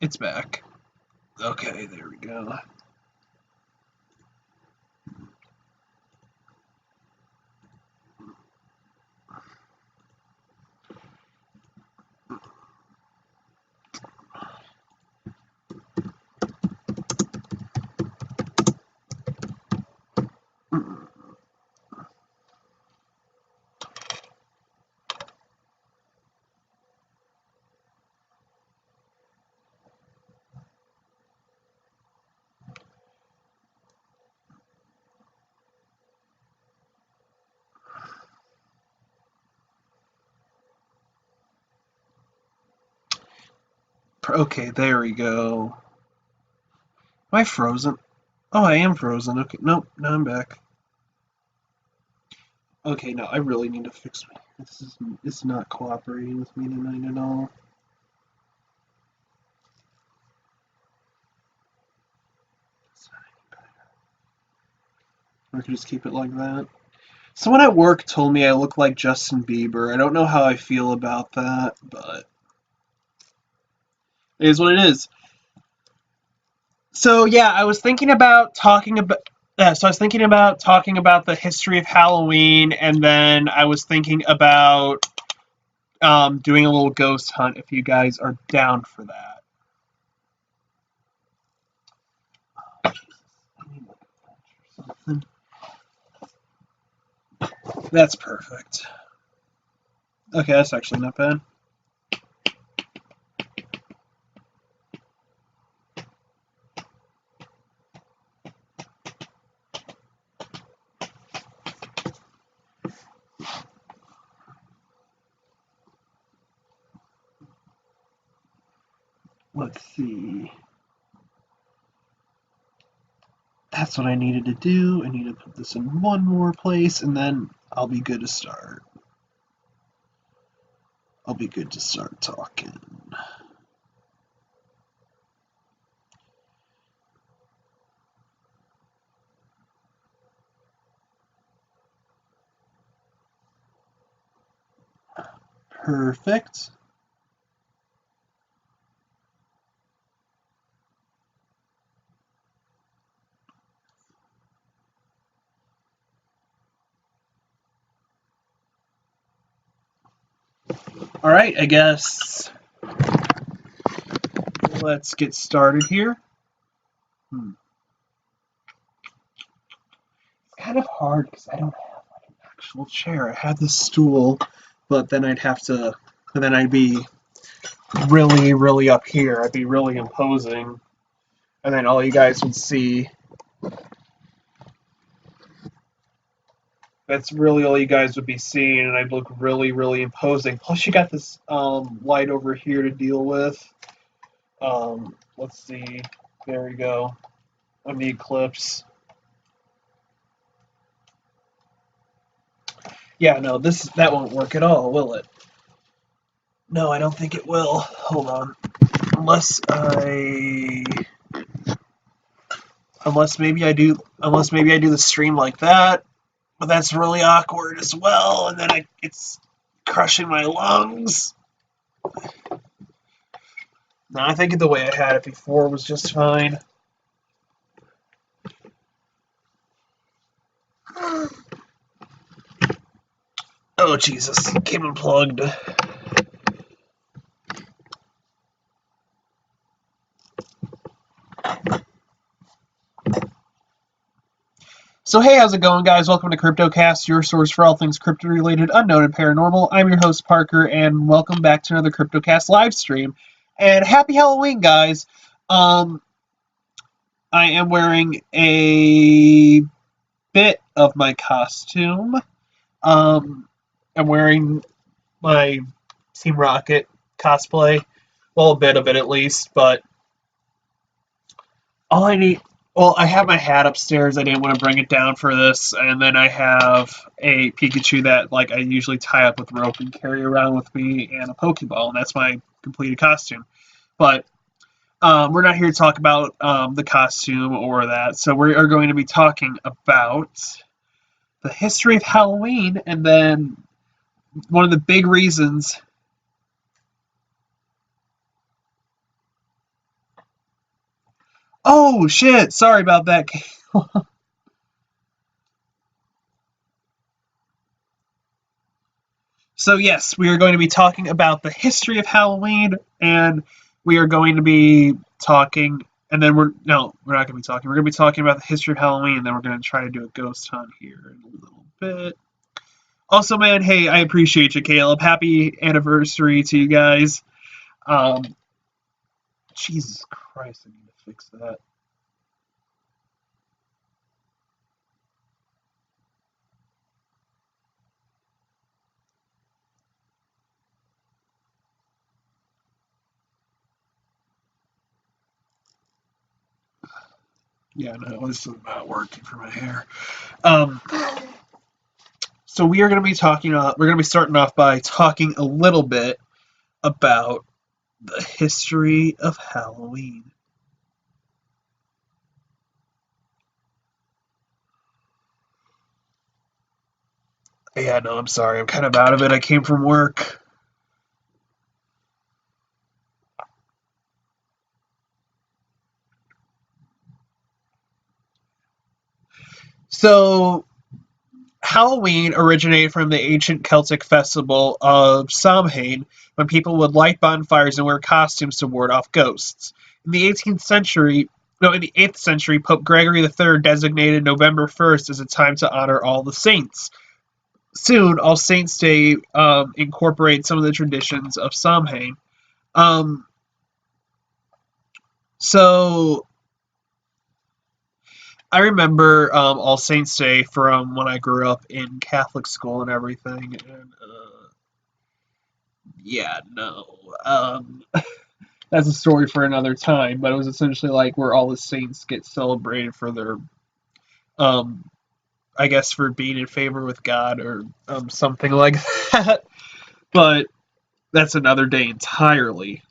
It's back. Okay, there we go. Okay, there we go. Am I frozen? Oh, I am frozen. Okay, nope, now I'm back. Okay, no, I really need to fix my. It's not cooperating with me tonight at all. I could just keep it like that. Someone at work told me I look like Justin Bieber. I don't know how I feel about that, but it is what it is. So yeah, I was thinking about talking about. So I was thinking about talking about the history of Halloween, and then I was thinking about doing a little ghost hunt. If you guys are down for that. That's perfect. Okay, that's actually not bad. Let's see. That's what I needed to do. I need to put this in one more place, and then I'll be good to start. I'll be good to start talking. Perfect. All right, I guess let's get started here. It's kind of hard because I don't have like an actual chair. I had this stool, but then I'd be really, really up here. I'd be really imposing, and then all you guys would see. That's really all you guys would be seeing, and I'd look really, really imposing. Plus, you got this light over here to deal with. Let's see. There we go. On the eclipse. Yeah, no, that won't work at all, will it? No, I don't think it will. Hold on. Unless maybe I do the stream like that, but that's really awkward as well, and then it's crushing my lungs. No, I think the way I had it before was just fine. Oh, Jesus. Came unplugged. So hey, how's it going, guys? Welcome to Cryptocast, your source for all things crypto-related, unknown, and paranormal. I'm your host, Parker, and welcome back to another Cryptocast live stream. And happy Halloween, guys! I am wearing a bit of my costume. I'm wearing my Team Rocket cosplay. Well, a bit of it at least, but all I need. Well, I have my hat upstairs. I didn't want to bring it down for this, and then I have a Pikachu that like I usually tie up with rope and carry around with me, and a Pokeball, and that's my completed costume. But we're not here to talk about the costume or that. So we are going to be talking about the history of Halloween, and then one of the big reasons Oh, shit. Sorry about that. So, yes, we are going to be talking about the history of Halloween, and we are going to be talking, and then no, we're not going to be talking. We're going to be talking about the history of Halloween, and then we're going to try to do a ghost hunt here in a little bit. Also, man, hey, I appreciate you, Caleb. Happy anniversary to you guys. Um, Jesus Christ, I need to fix that. Yeah, no, this is not working for my hair. Um, so we are going to be talking. We're going to be starting off by talking a little bit about the history of Halloween. Yeah, no, I'm sorry. I'm kind of out of it. I came from work. So, Halloween originated from the ancient Celtic festival of Samhain, when people would light bonfires and wear costumes to ward off ghosts. In the 18th century, no, in the 8th century, Pope Gregory III designated November 1st as a time to honor all the saints. Soon, All Saints' Day incorporates some of the traditions of Samhain. Um, so, I remember All Saints' Day from when I grew up in Catholic school and everything, and yeah, no, that's a story for another time. But it was essentially like where all the saints get celebrated for their, um, I guess, for being in favor with God or something like that. But that's another day entirely.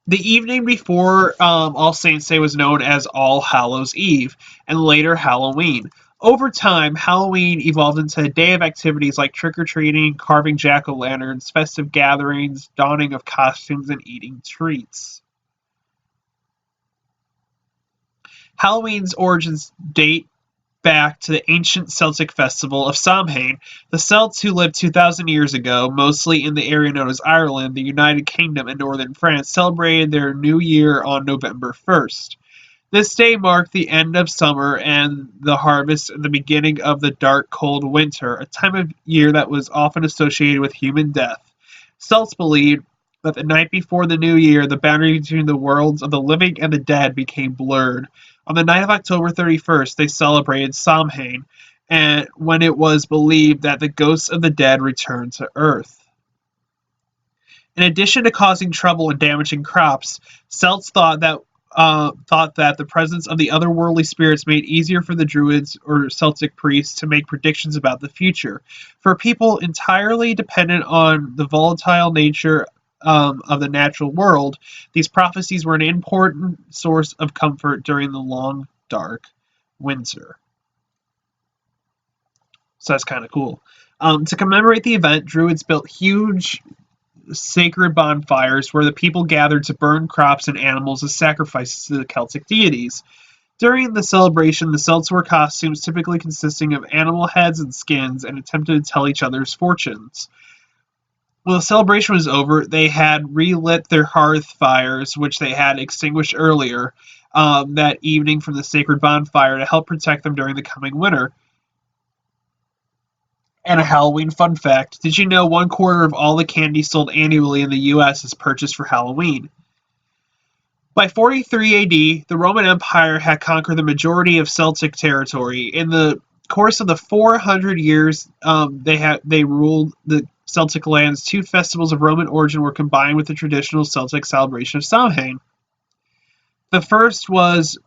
The evening before All Saints' Day was known as All Hallows' Eve, and later Halloween. Over time, Halloween evolved into a day of activities like trick or treating, carving jack o' lanterns, festive gatherings, donning of costumes, and eating treats. Halloween's origins date back to the ancient Celtic festival of Samhain. The Celts, who lived 2,000 years ago, mostly in the area known as Ireland, the United Kingdom, and northern France, celebrated their new year on November 1st. This day marked the end of summer and the harvest and the beginning of the dark, cold winter, a time of year that was often associated with human death. Celts believed that the night before the new year, the boundary between the worlds of the living and the dead became blurred. On the night of October 31st, they celebrated Samhain, and when it was believed that the ghosts of the dead returned to Earth. In addition to causing trouble and damaging crops, Celts thought that the presence of the otherworldly spirits made it easier for the Druids or Celtic priests to make predictions about the future. For people entirely dependent on the volatile nature of the natural world, these prophecies were an important source of comfort during the long, dark winter. So that's kind of cool. To commemorate the event, Druids built huge sacred bonfires where the people gathered to burn crops and animals as sacrifices to the Celtic deities. During the celebration, the Celts wore costumes typically consisting of animal heads and skins and attempted to tell each other's fortunes. When the celebration was over, they had relit their hearth fires, which they had extinguished earlier that evening from the sacred bonfire to help protect them during the coming winter. And a Halloween fun fact: did you know 1/4 of all the candy sold annually in the US is purchased for Halloween? By 43 AD, the Roman Empire had conquered the majority of Celtic territory. In the course of the 400 years they ruled the Celtic lands, two festivals of Roman origin were combined with the traditional Celtic celebration of Samhain. The first was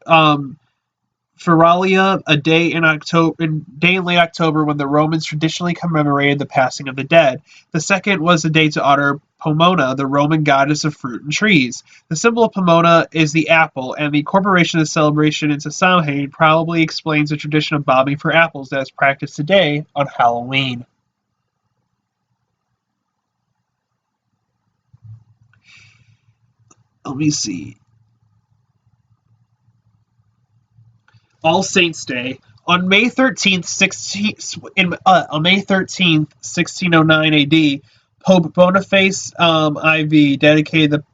Feralia, a day in late October when the Romans traditionally commemorated the passing of the dead. The second was a day to honor Pomona, the Roman goddess of fruit and trees. The symbol of Pomona is the apple, and the incorporation of the celebration into Samhain probably explains the tradition of bobbing for apples that is practiced today on Halloween. Let me see. All Saints Day. On May 13th, 1609 AD, Pope Boniface IV dedicated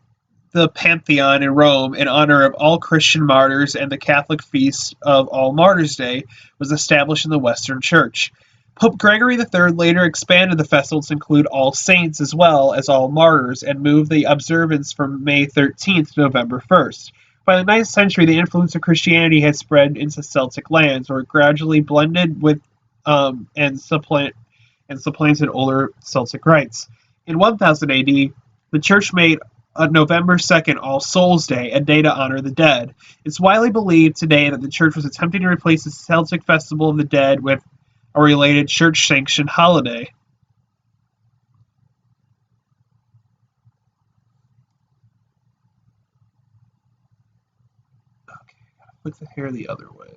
the Pantheon in Rome in honor of all Christian martyrs, and the Catholic feast of All Martyrs' Day was established in the Western Church. Pope Gregory III later expanded the festival to include All Saints as well as All Martyrs, and moved the observance from May 13th to November 1st. By the 9th century, the influence of Christianity had spread into Celtic lands, where it gradually blended with and supplanted older Celtic rites. In 1000 AD, the Church made November 2nd All Souls Day, a day to honor the dead. It's widely believed today that the Church was attempting to replace the Celtic Festival of the Dead with a related church-sanctioned holiday. Okay, gotta flip the hair the other way.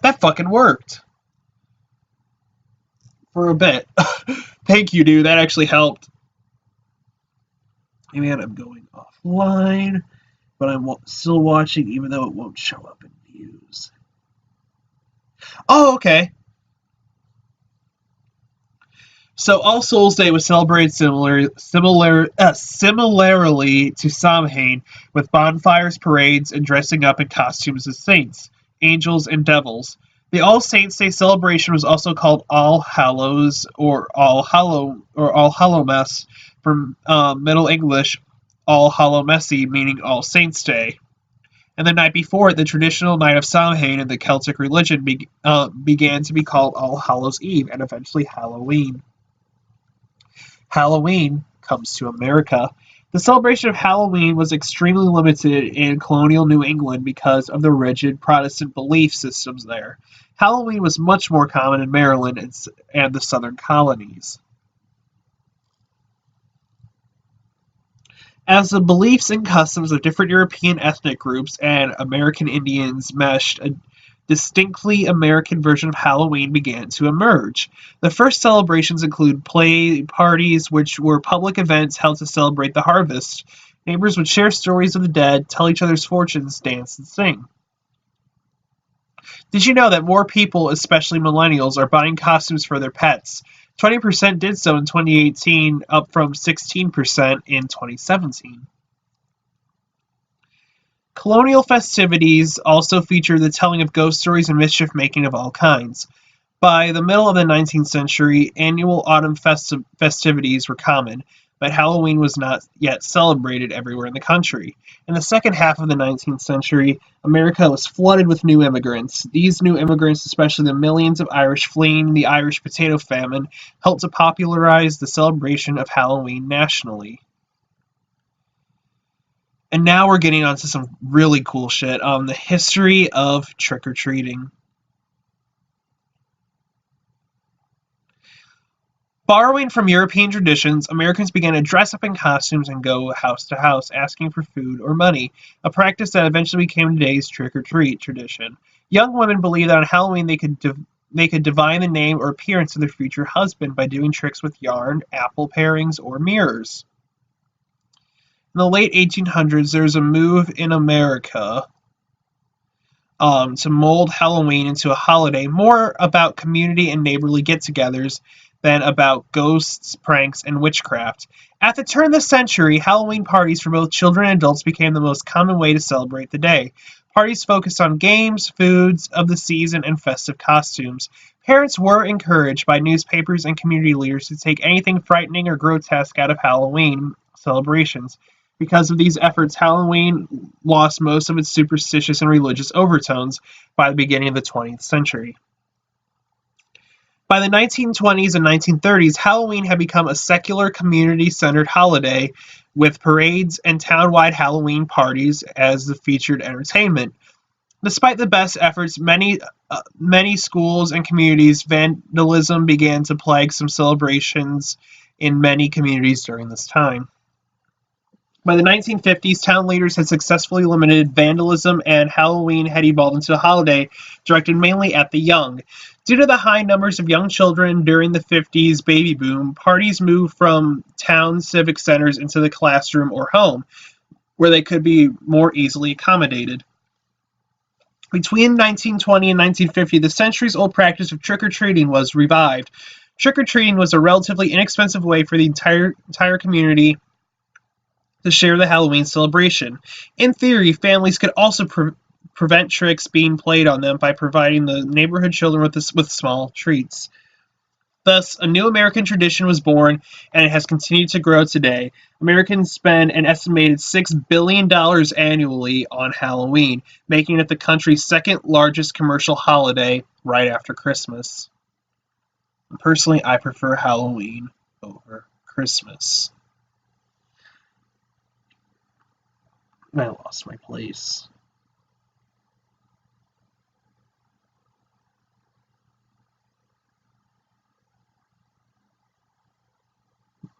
That fucking worked. For a bit. Thank you, dude. That actually helped. Hey, man, I'm going offline, but I'm still watching even though it won't show up in views. Oh, okay. So All Souls Day was celebrated similarly to Samhain, with bonfires, parades, and dressing up in costumes as saints, angels, and devils. The All Saints Day celebration was also called All Hallows or All Hallowmas, from Middle English All Hallow Messy, meaning All Saints Day. And the night before it, the traditional night of Samhain in the Celtic religion began to be called All Hallows Eve, and eventually Halloween. Halloween comes to America. The celebration of Halloween was extremely limited in colonial New England because of the rigid Protestant belief systems there. Halloween was much more common in Maryland and the southern colonies. As the beliefs and customs of different European ethnic groups and American Indians meshed, a distinctly American version of Halloween began to emerge. The first celebrations include play parties, which were public events held to celebrate the harvest. Neighbors would share stories of the dead, tell each other's fortunes, dance, and sing. Did you know that more people, especially millennials, are buying costumes for their pets? 20% did so in 2018, up from 16% in 2017. Colonial festivities also featured the telling of ghost stories and mischief-making of all kinds. By the middle of the 19th century, annual autumn festivities were common, but Halloween was not yet celebrated everywhere in the country. In the second half of the 19th century, America was flooded with new immigrants. These new immigrants, especially the millions of Irish fleeing the Irish potato famine, helped to popularize the celebration of Halloween nationally. And now we're getting onto some really cool shit on the history of trick-or-treating. Borrowing from European traditions, Americans began to dress up in costumes and go house to house asking for food or money, a practice that eventually became today's trick-or-treat tradition. Young women believed that on Halloween they could divine the name or appearance of their future husband by doing tricks with yarn, apple parings, or mirrors. In the late 1800s, there was a move in America to mold Halloween into a holiday more about community and neighborly get-togethers than about ghosts, pranks, and witchcraft. At the turn of the century, Halloween parties for both children and adults became the most common way to celebrate the day. Parties focused on games, foods of the season, and festive costumes. Parents were encouraged by newspapers and community leaders to take anything frightening or grotesque out of Halloween celebrations. Because of these efforts, Halloween lost most of its superstitious and religious overtones by the beginning of the 20th century. By the 1920s and 1930s, Halloween had become a secular, community-centered holiday, with parades and town-wide Halloween parties as the featured entertainment. Despite the best efforts, many schools and communities, vandalism began to plague some celebrations in many communities during this time. By the 1950s, town leaders had successfully limited vandalism, and Halloween had evolved into a holiday directed mainly at the young. Due to the high numbers of young children during the 50s baby boom, parties moved from town civic centers into the classroom or home, where they could be more easily accommodated. Between 1920 and 1950, the centuries-old practice of trick-or-treating was revived. Trick-or-treating was a relatively inexpensive way for the entire community to share the Halloween celebration. In theory, families could also prevent tricks being played on them by providing the neighborhood children with small treats. Thus, a new American tradition was born, and it has continued to grow today. Americans spend an estimated $6 billion annually on Halloween, making it the country's second largest commercial holiday right after Christmas. Personally, I prefer Halloween over Christmas. I lost my place.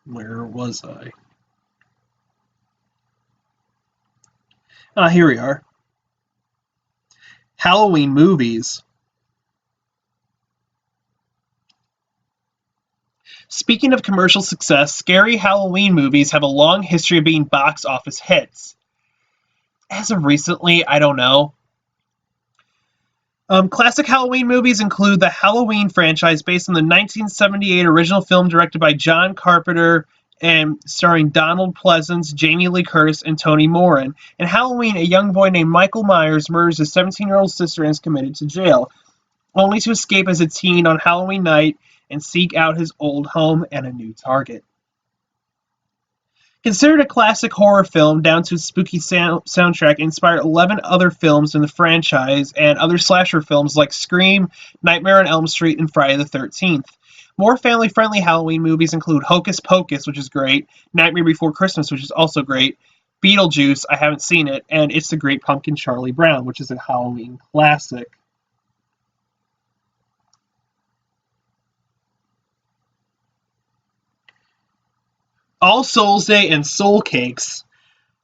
Where was I? Here we are. Halloween movies. Speaking of commercial success, scary Halloween movies have a long history of being box office hits. As of recently, I don't know. Classic Halloween movies include the Halloween franchise, based on the 1978 original film directed by John Carpenter and starring Donald Pleasence, Jamie Lee Curtis, and Toni Moran. In Halloween, a young boy named Michael Myers murders his 17-year-old sister and is committed to jail, only to escape as a teen on Halloween night and seek out his old home and a new target. Considered a classic horror film down to its spooky soundtrack, inspired 11 other films in the franchise and other slasher films like Scream, Nightmare on Elm Street, and Friday the 13th. More family-friendly Halloween movies include Hocus Pocus, which is great, Nightmare Before Christmas, which is also great, Beetlejuice, I haven't seen it, and It's the Great Pumpkin Charlie Brown, which is a Halloween classic. All Souls Day and Soul Cakes.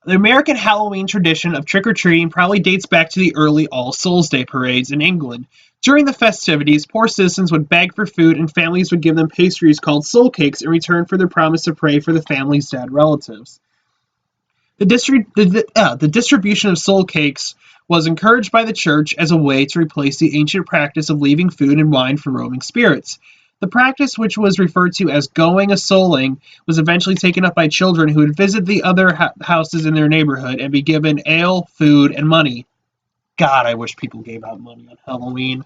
The American Halloween tradition of trick-or-treating probably dates back to the early All Souls Day parades in England. During the festivities, poor citizens would beg for food and families would give them pastries called soul cakes in return for their promise to pray for the family's dead relatives. The distribution of soul cakes was encouraged by the church as a way to replace the ancient practice of leaving food and wine for roaming spirits. The practice, which was referred to as going a-souling, was eventually taken up by children who would visit the other houses in their neighborhood and be given ale, food, and money. God, I wish people gave out money on Halloween.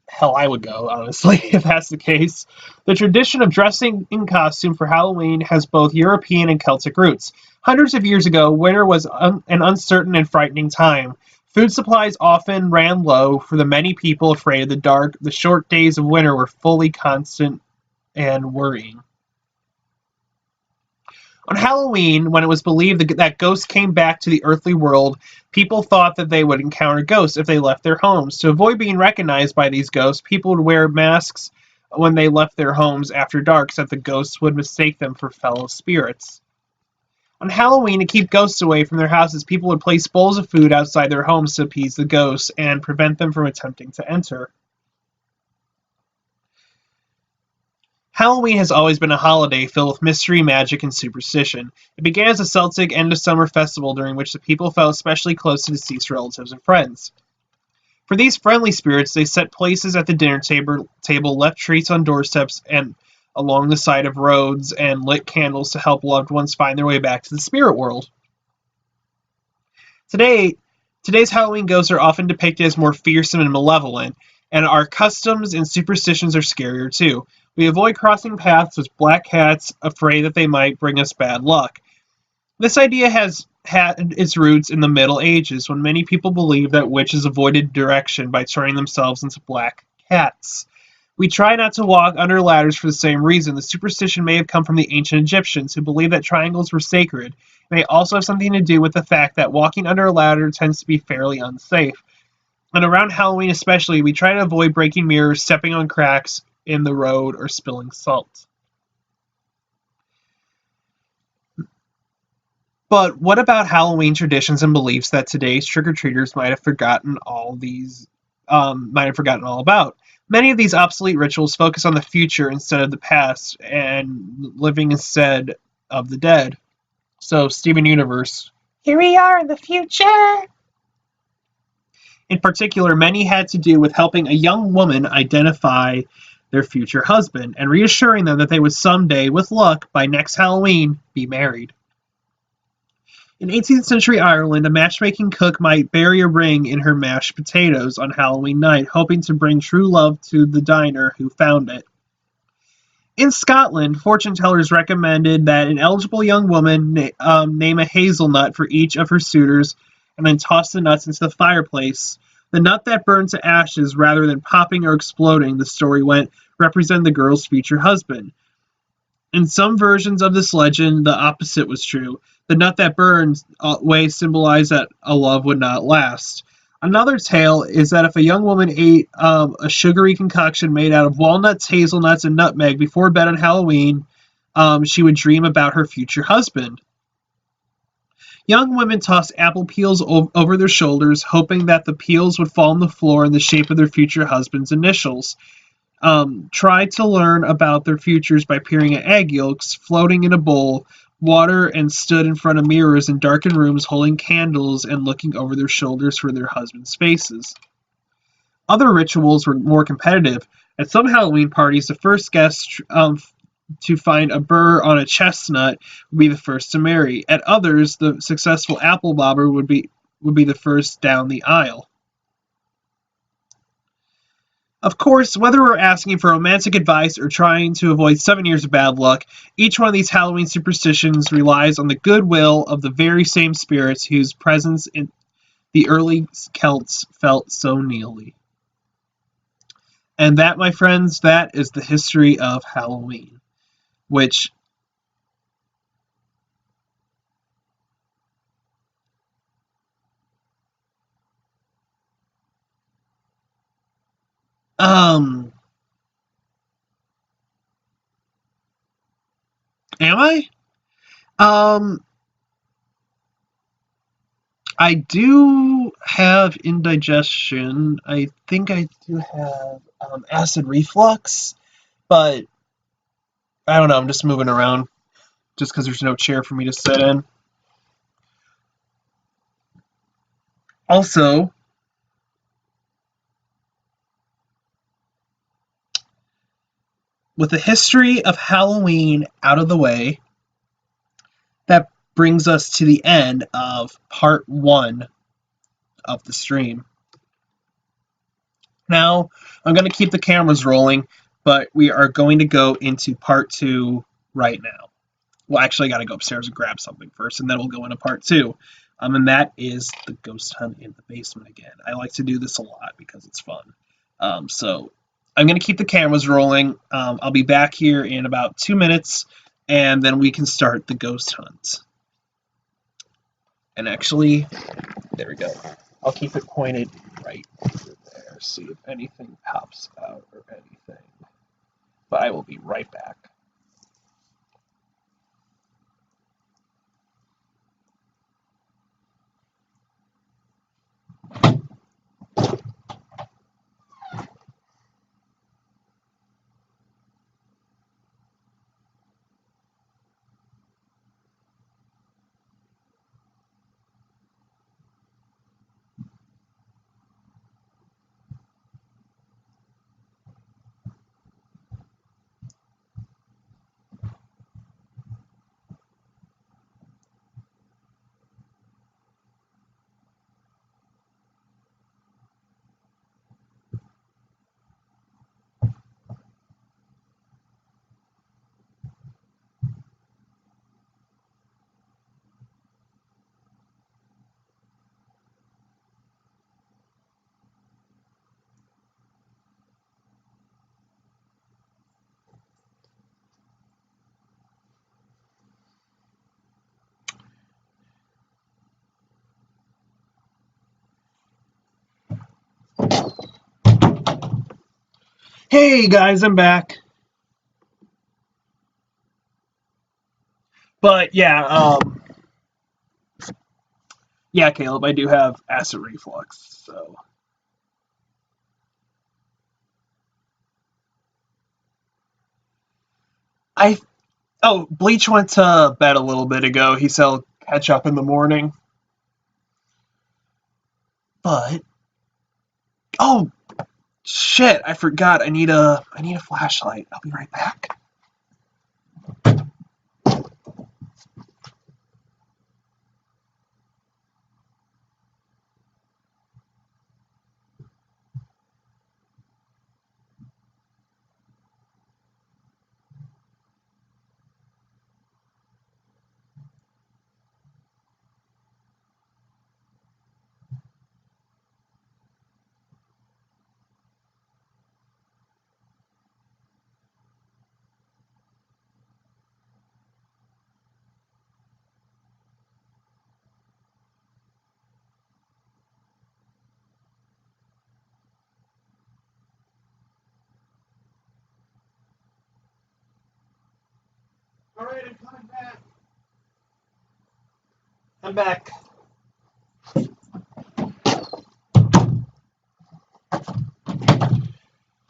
Hell, I would go, honestly, if that's the case. The tradition of dressing in costume for Halloween has both European and Celtic roots. Hundreds of years ago, winter was an uncertain and frightening time. Food supplies often ran low for the many people afraid of the dark. The short days of winter were fully constant and worrying. On Halloween, when it was believed that ghosts came back to the earthly world, people thought that they would encounter ghosts if they left their homes. To avoid being recognized by these ghosts, people would wear masks when they left their homes after dark so that the ghosts would mistake them for fellow spirits. On Halloween, to keep ghosts away from their houses, people would place bowls of food outside their homes to appease the ghosts and prevent them from attempting to enter. Halloween has always been a holiday filled with mystery, magic, and superstition. It began as a Celtic end-of-summer festival during which the people felt especially close to deceased relatives and friends. For these friendly spirits, they set places at the dinner table, left treats on doorsteps and along the side of roads, and lit candles to help loved ones find their way back to the spirit world. Today's Halloween ghosts are often depicted as more fearsome and malevolent, and our customs and superstitions are scarier too. We avoid crossing paths with black cats, afraid that they might bring us bad luck. This idea has had its roots in the Middle Ages, when many people believed that witches avoided direction by turning themselves into black cats. We try not to walk under ladders for the same reason. The superstition may have come from the ancient Egyptians, who believed that triangles were sacred. It may also have something to do with the fact that walking under a ladder tends to be fairly unsafe. And around Halloween especially, we try to avoid breaking mirrors, stepping on cracks in the road, or spilling salt. But what about Halloween traditions and beliefs that today's trick-or-treaters might have forgotten all about? Many of these obsolete rituals focus on the future instead of the past and living instead of the dead. So, Steven Universe, here we are in the future. In particular, many had to do with helping a young woman identify their future husband and reassuring them that they would someday, with luck, by next Halloween, be married. In 18th century Ireland, a matchmaking cook might bury a ring in her mashed potatoes on Halloween night, hoping to bring true love to the diner who found it. In Scotland, fortune tellers recommended that an eligible young woman name a hazelnut for each of her suitors and then toss the nuts into the fireplace. The nut that burned to ashes rather than popping or exploding, the story went, represented the girl's future husband. In some versions of this legend, the opposite was true. The nut that burned way symbolized that a love would not last. Another tale is that if a young woman ate a sugary concoction made out of walnuts, hazelnuts, and nutmeg before bed on Halloween, she would dream about her future husband. Young women tossed apple peels over their shoulders, hoping that the peels would fall on the floor in the shape of their future husband's initials. Tried to learn about their futures by peering at egg yolks floating in a bowl, water, and stood in front of mirrors in darkened rooms holding candles and looking over their shoulders for their husbands' faces. Other rituals were more competitive. At some Halloween parties, the first guest to find a burr on a chestnut would be the first to marry. At others, the successful apple bobber would be the first down the aisle. Of course, whether we're asking for romantic advice or trying to avoid 7 years of bad luck, each one of these Halloween superstitions relies on the goodwill of the very same spirits whose presence in the early Celts felt so nearly. And that, my friends, that is the history of Halloween, which am I? Um I do have indigestion. I think I do have acid reflux, but I don't know. I'm just moving around just because there's no chair for me to sit in. Also, with the history of Halloween out of the way, that brings us to the end of part 1 of the stream. Now, I'm going to keep the cameras rolling, but we are going to go into part 2 right now. Well, actually, I got to go upstairs and grab something first, and then we'll go into part 2. And that is the ghost hunt in the basement again. I like to do this a lot because it's fun. So I'm going to keep the cameras rolling. I'll be back here in about 2 minutes, and then we can start the ghost hunt. And actually, there we go. I'll keep it pointed right over there. See if anything pops out or anything. But I will be right back. Hey guys, I'm back. But yeah, Yeah, Caleb, I do have acid reflux, so. I Oh, Bleach went to bed a little bit ago. He said he'll catch up in the morning. But oh shit, I forgot. I need a flashlight. I'll be right back. Alright, I'm coming back. I'm back.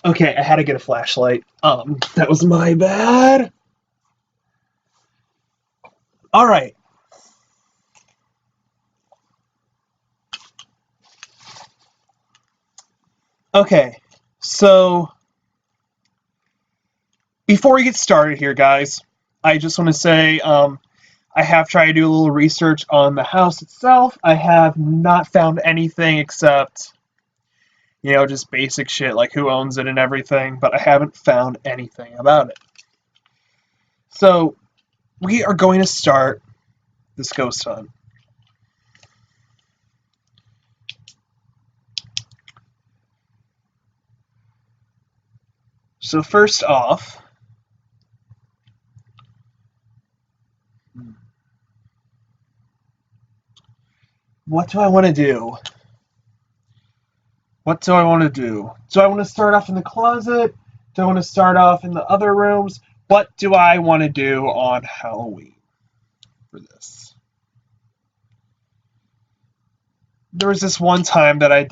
Okay, I had to get a flashlight. That was my bad. Alright. Okay, so before we get started here, guys, I just want to say I have tried to do a little research on the house itself. I have not found anything except, just basic shit like who owns it and everything, but I haven't found anything about it. So, we are going to start this ghost hunt. So, first off, what do I want to do? What do I want to do? Do I want to start off in the closet? Do I want to start off in the other rooms? What do I want to do on Halloween for this? There was this one time that I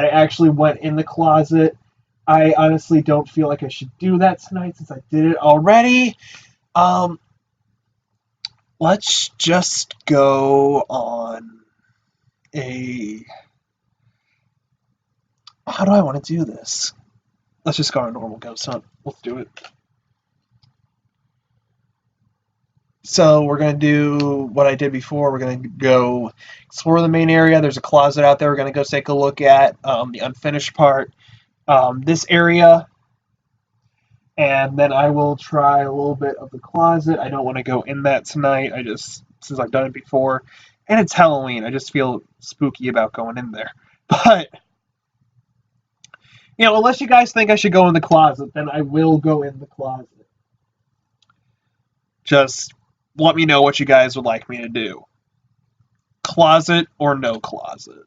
actually went in the closet. I honestly don't feel like I should do that tonight since I did it already. Um, let's just go on a. How do I want to do this? Let's just go on a normal ghost hunt. Let's do it. So we're going to do what I did before. We're going to go explore the main area. There's a closet out there we're going to go take a look at, the unfinished part, this area, and then I will try a little bit of the closet. I don't want to go in that tonight. Since I've done it before, and it's Halloween, I just feel spooky about going in there. But, unless you guys think I should go in the closet, then I will go in the closet. Just let me know what you guys would like me to do. Closet or no closet.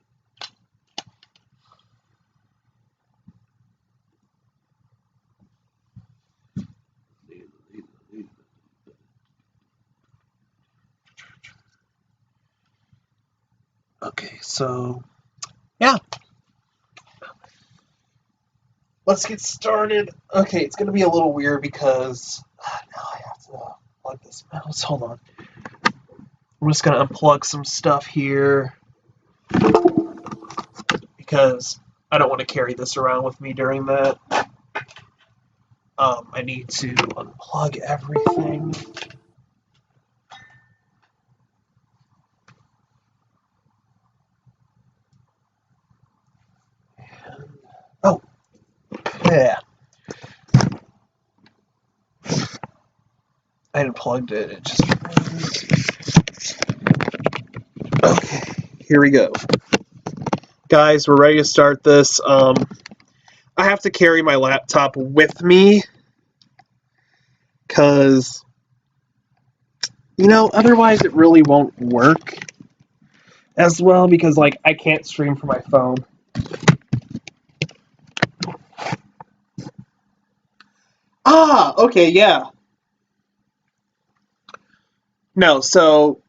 Okay, so yeah. Let's get started. Okay, it's gonna be a little weird because now I have to plug this mouse. Hold on. I'm just gonna unplug some stuff here because I don't want to carry this around with me during that. I need to unplug everything. Oh, yeah. I unplugged it. It just. Okay, here we go. Guys, we're ready to start this. I have to carry my laptop with me because, otherwise it really won't work as well because, I can't stream from my phone. Ah, okay, yeah. No, so,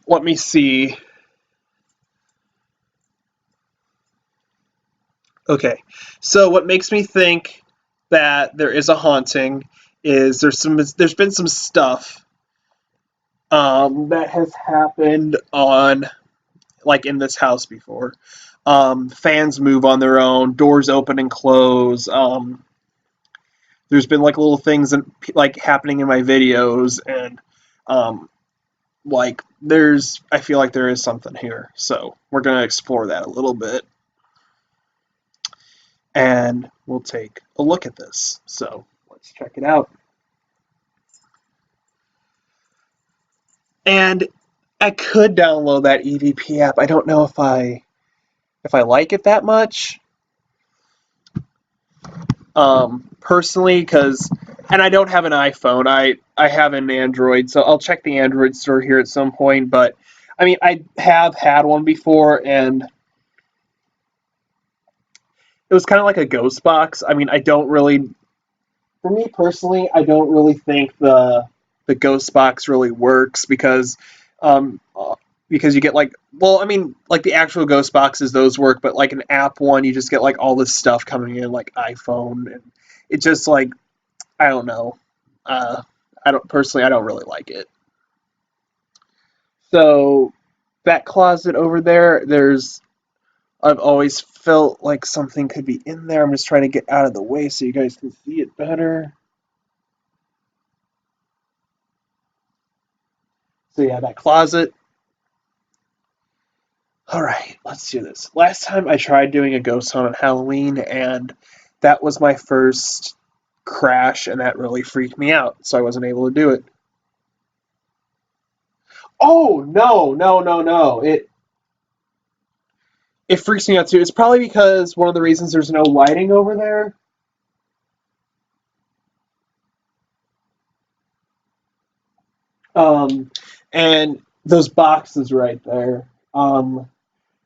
let me see. Okay, so what makes me think that there is a haunting is there's been some stuff that has happened on like in this house before. Fans move on their own, doors open and close. There's been like little things like happening in my videos, and um, like I feel like there is something here, so we're gonna explore that a little bit, and we'll take a look at this. So let's check it out. And I could download that EVP app. I don't know if I like it that much, personally, because and I don't have an iPhone. I have an Android, so I'll check the Android store here at some point. But I mean, I have had one before, and it was kind of like a ghost box. I mean, I don't really, for me personally, I don't really think the ghost box really works um, uh, because you get like, well, I mean, like the actual ghost boxes, those work, but like an app one, you just get like all this stuff coming in, like iPhone, and it just like I don't know. Uh, I don't really like it. So that closet over there, I've always felt like something could be in there. I'm just trying to get out of the way so you guys can see it better. So yeah, that closet. All right, let's do this. Last time I tried doing a ghost hunt on Halloween, and that was my first crash, and that really freaked me out, so I wasn't able to do it. Oh no, no, no, no! It freaks me out too. It's probably because one of the reasons there's no lighting over there. Um, and those boxes right there.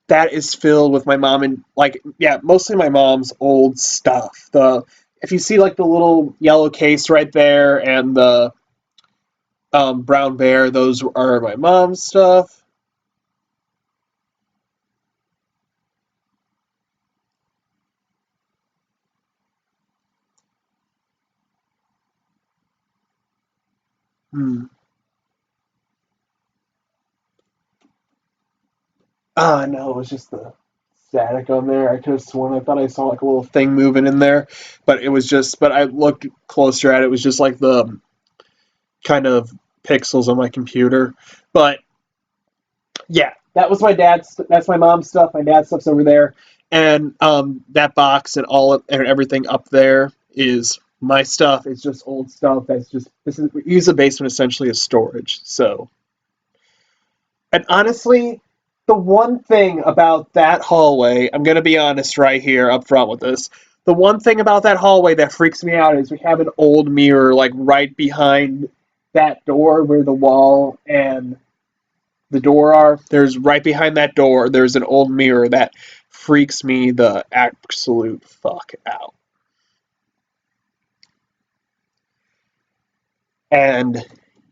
That is filled with my mom and like yeah, mostly my mom's old stuff. The if you see like the little yellow case right there and the brown bear, those are my mom's stuff. Hmm. Ah, no, it was just the static on there. I could have sworn I thought I saw like a little thing moving in there, but it was just. But I looked closer at it. It was just like the kind of pixels on my computer. But yeah, that was my dad's. That's my mom's stuff. My dad's stuff's over there, and that box and and everything up there is my stuff. It's just old stuff. That's just this is we use the basement essentially as storage. So, and honestly, the one thing about that hallway, I'm gonna be honest right here up front with this. The one thing about that hallway that freaks me out is we have an old mirror like right behind that door where the wall and the door are. There's right behind that door, there's an old mirror that freaks me the absolute fuck out. And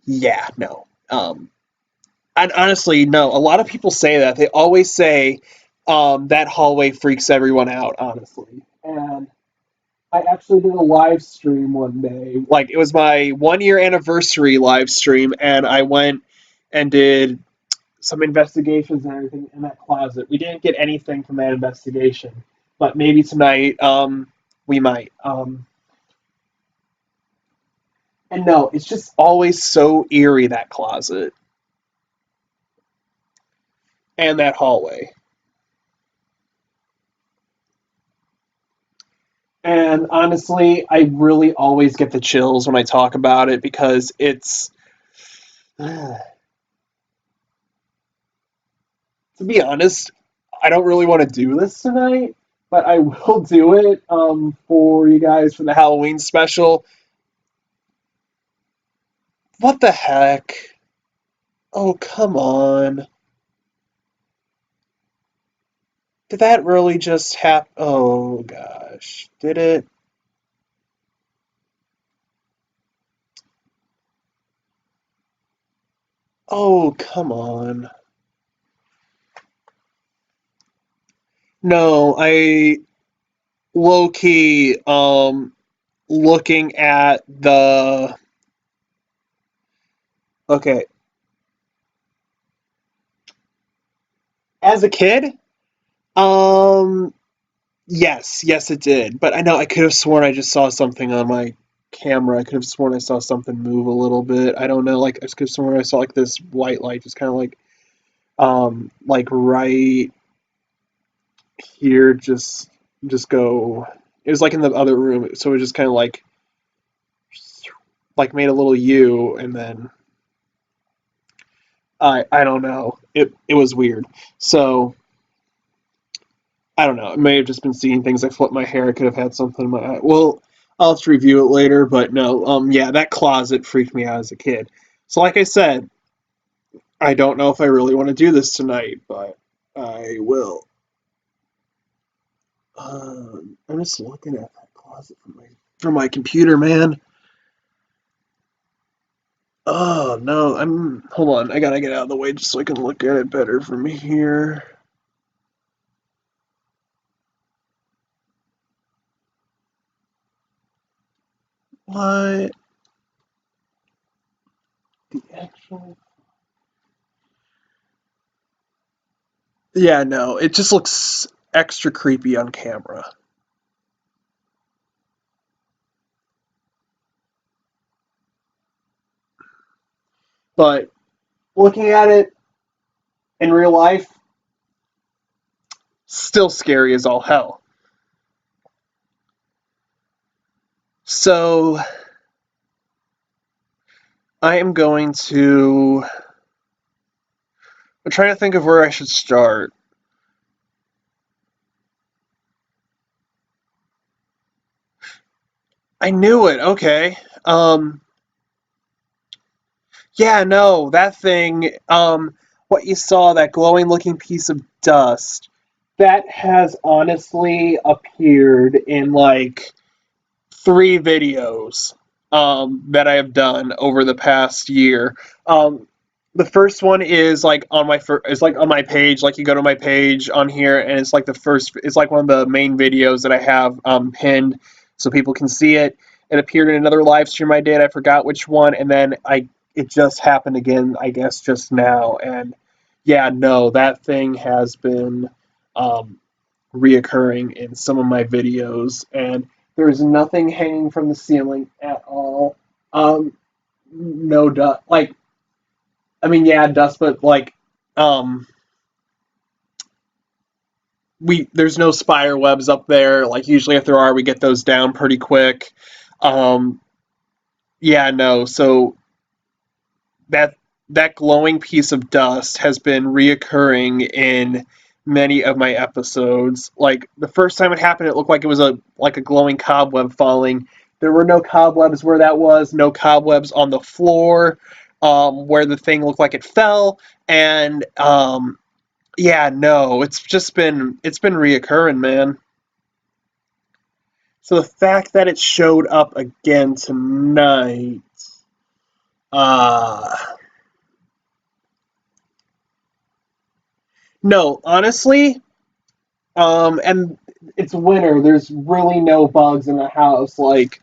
yeah, no. And honestly, no. A lot of people say that. They always say that hallway freaks everyone out, honestly. And I actually did a live stream one day. Like, it was my 1 year anniversary live stream, and I went and did some investigations and everything in that closet. We didn't get anything from that investigation, but maybe tonight we might. And no, it's just always so eerie that closet and that hallway. And honestly, I really always get the chills when I talk about it because it's to be honest, I don't really want to do this tonight, but I will do it for you guys for the Halloween special. What the heck? Oh, come on. Did that really just happen? Oh, gosh. Did it? Oh, come on. No, I low key looking at the okay. As a kid, um yes, it did. But I know I could have sworn I just saw something on my camera. I could have sworn I saw something move a little bit. I don't know, like I could have sworn I saw like this white light just kind of like right here just go. It was like in the other room, so it just kind of like made a little U, and then I don't know. It was weird. So I don't know. It may have just been seeing things. I flipped my hair. I could have had something in my eye. Well, I'll have to review it later. But no, yeah, that closet freaked me out as a kid. So like I said, I don't know if I really want to do this tonight, but I will. I'm just looking at that closet from my computer, man. Oh no, I'm hold on. I gotta get out of the way just so I can look at it better from here. What the actual? Yeah, no, it just looks extra creepy on camera. But looking at it in real life, still scary as all hell. So I am going to. I'm trying to think of where I should start. I knew it. Okay. Yeah, no, that thing. What you saw, that glowing looking piece of dust, that has honestly appeared in like three videos that I have done over the past year. Um, the first one is like on my is like on my page. Like you go to my page on here, and it's like the first. It's like one of the main videos that I have pinned, so people can see it. It appeared in another live stream I did. I forgot which one, and then I it just happened again. I guess just now, and yeah, no, that thing has been um, reoccurring in some of my videos, and there's nothing hanging from the ceiling at all. Um, no dust. Like, I mean, yeah, dust, but like, um, we there's no spider webs up there. Like, usually if there are, we get those down pretty quick. Um, yeah, no. So that that glowing piece of dust has been reoccurring in many of my episodes. Like the first time it happened, it looked like it was a glowing cobweb falling. There were no cobwebs where that was, no cobwebs on the floor where the thing looked like it fell, and yeah, no, it's been reoccurring, man. So the fact that it showed up again tonight, uh no, honestly, and it's winter. There's really no bugs in the house. Like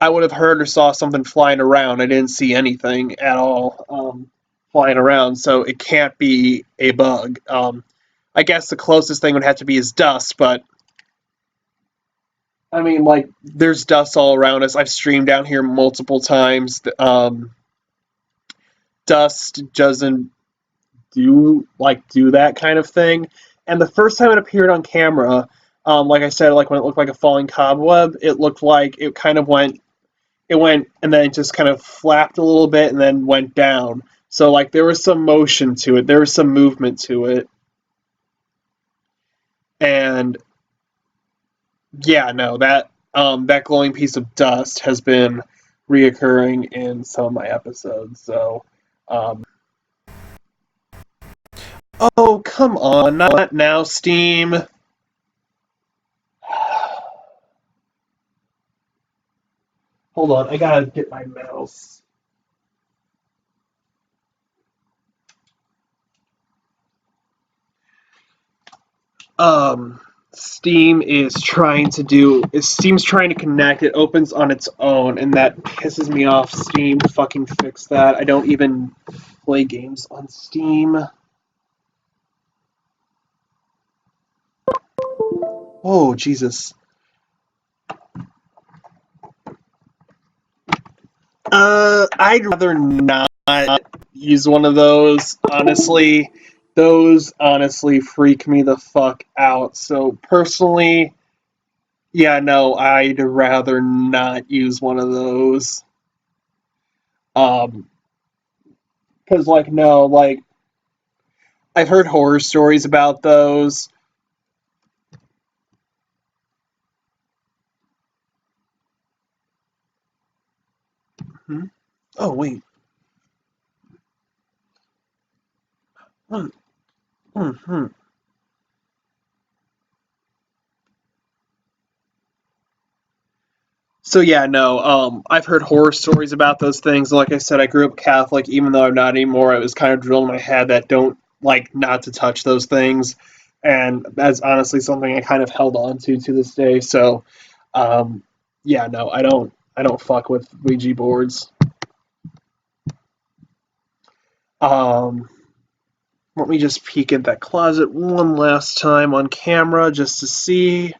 I would have heard or saw something flying around. I didn't see anything at all flying around, so it can't be a bug. I guess the closest thing would have to be is dust, but I mean, like there's dust all around us. I've streamed down here multiple times. Dust doesn't do that kind of thing. And the first time it appeared on camera, like I said, like when it looked like a falling cobweb, it looked like it kind of went and then it just kind of flapped a little bit and then went down. So like there was some motion to it, there was some movement to it, and yeah, no, that glowing piece of dust has been reoccurring in some of my episodes. So, oh come on, not now, Steam. Hold on, I gotta get my mouse. Steam is Steam's trying to connect. It opens on its own, and that pisses me off. Steam, fucking fix that. I don't even play games on Steam. Oh, Jesus. I'd rather not use one of those, honestly. Those honestly freak me the fuck out. So personally, yeah, no, I'd rather not use one of those. Um, because like no, like I've heard horror stories about those. Hmm? Oh wait. Hmm. Hmm. Hmm. So yeah, no. I've heard horror stories about those things. Like I said, I grew up Catholic, even though I'm not anymore. It was kind of drilled in my head that don't like not to touch those things, and that's honestly something I kind of held on to this day. So, um, yeah, no, I don't fuck with Ouija boards. Um, Let me just peek at that closet one last time on camera just to see.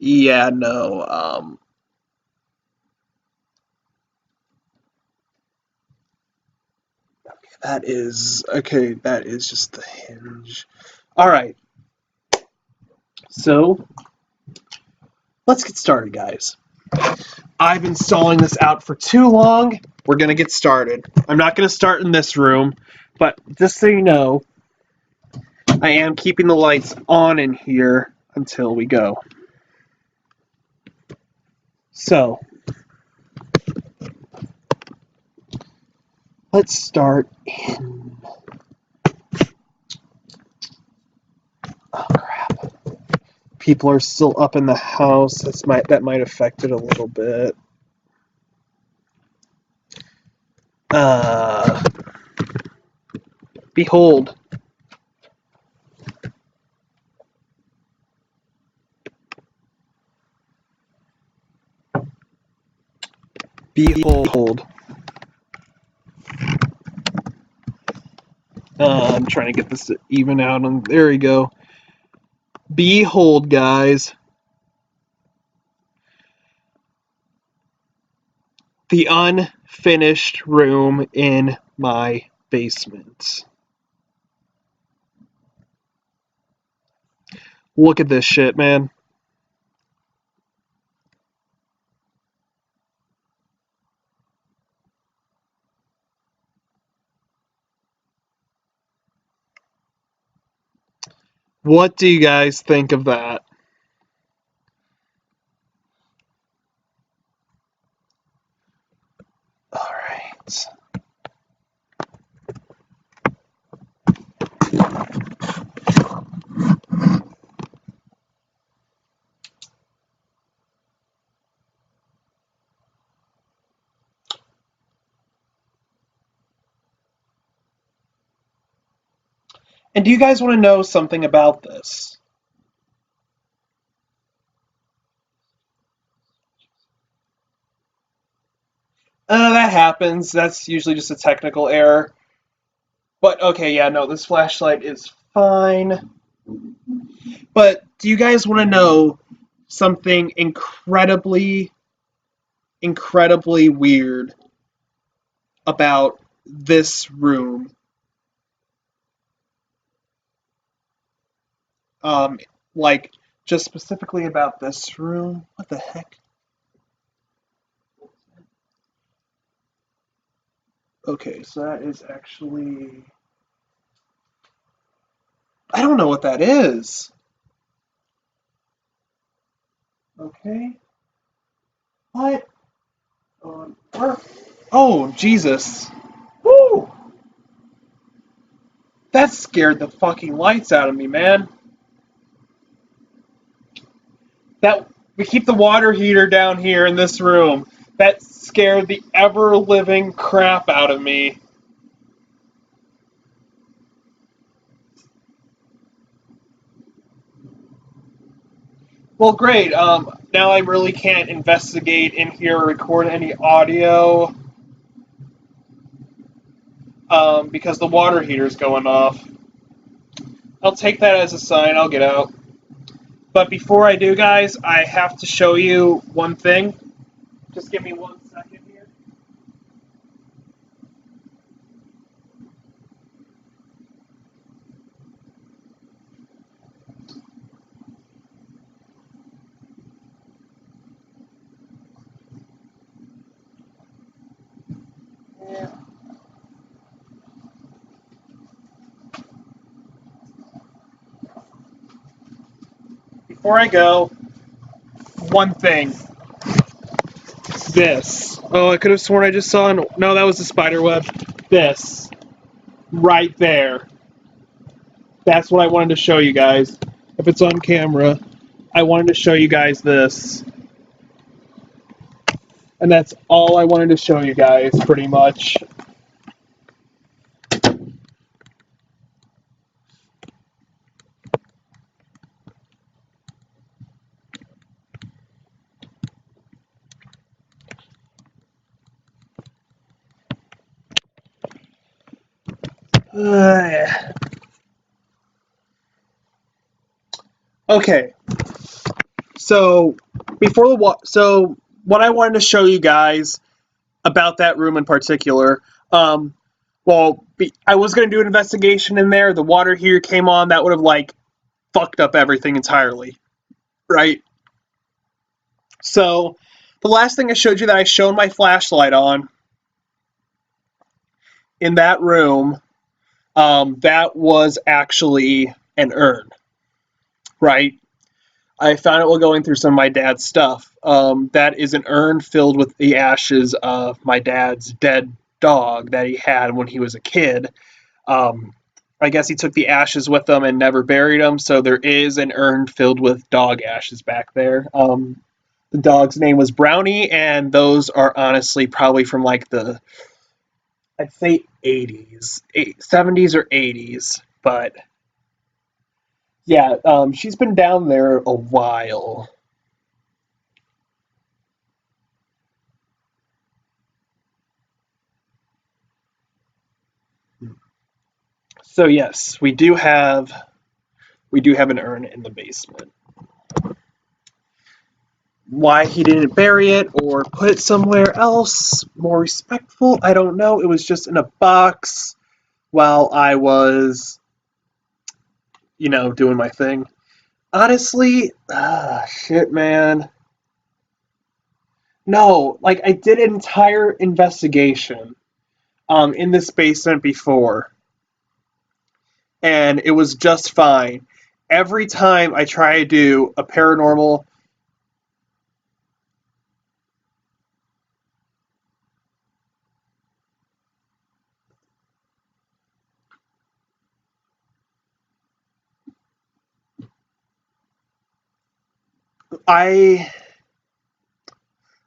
Yeah, no. That is okay. That is just the hinge. All right. So let's get started, guys. I've been stalling this out for too long. We're gonna get started. I'm not gonna start in this room, but just so you know, I am keeping the lights on in here until we go. So let's start in. Oh crap! People are still up in the house. That might affect it a little bit. Uh, Behold. Behold. I'm trying to get this to even out. And there we go. Behold, guys. The unfinished room in my basement. Look at this shit, man. What do you guys think of that? All right. And do you guys want to know something about this? That happens. That's usually just a technical error. But okay, yeah, no, this flashlight is fine. But do you guys want to know something incredibly weird about this room? Um, like, just specifically about this room? What the heck? Okay, so that is actually. I don't know what that is. Okay. What? Where? Oh, Jesus. Woo! That scared the fucking lights out of me, man. That we keep the water heater down here in this room. That scared the ever living crap out of me. Well, great. Now I really can't investigate in here or record any audio because the water heater's going off. I'll take that as a sign. I'll get out. But before I do, guys, I have to show you one thing. Just give me 1 second here. Before I go, one thing. This. Oh, I could have sworn I just saw no, that was a spider web. This. Right there. That's what I wanted to show you guys. If it's on camera, I wanted to show you guys this. And that's all I wanted to show you guys, pretty much. Okay. So so what I wanted to show you guys about that room in particular, I was going to do an investigation in there. The water here came on. That would have like fucked up everything entirely, right? So the last thing I showed you that I shone my flashlight on in that room, that was actually an urn, right? I found it while going through some of my dad's stuff. That is an urn filled with the ashes of my dad's dead dog that he had when he was a kid. I guess he took the ashes with him and never buried them, so there is an urn filled with dog ashes back there. The dog's name was Brownie, and those are honestly probably from like I'd say 80s, 70s or 80s, but yeah, she's been down there a while. So yes, we do have an urn in the basement. Why he didn't bury it or put it somewhere else more respectful, I don't know. It was just in a box while I was, doing my thing. Honestly, shit, man. No, like I did an entire investigation in this basement before, and it was just fine. Every time I try to do a paranormal, I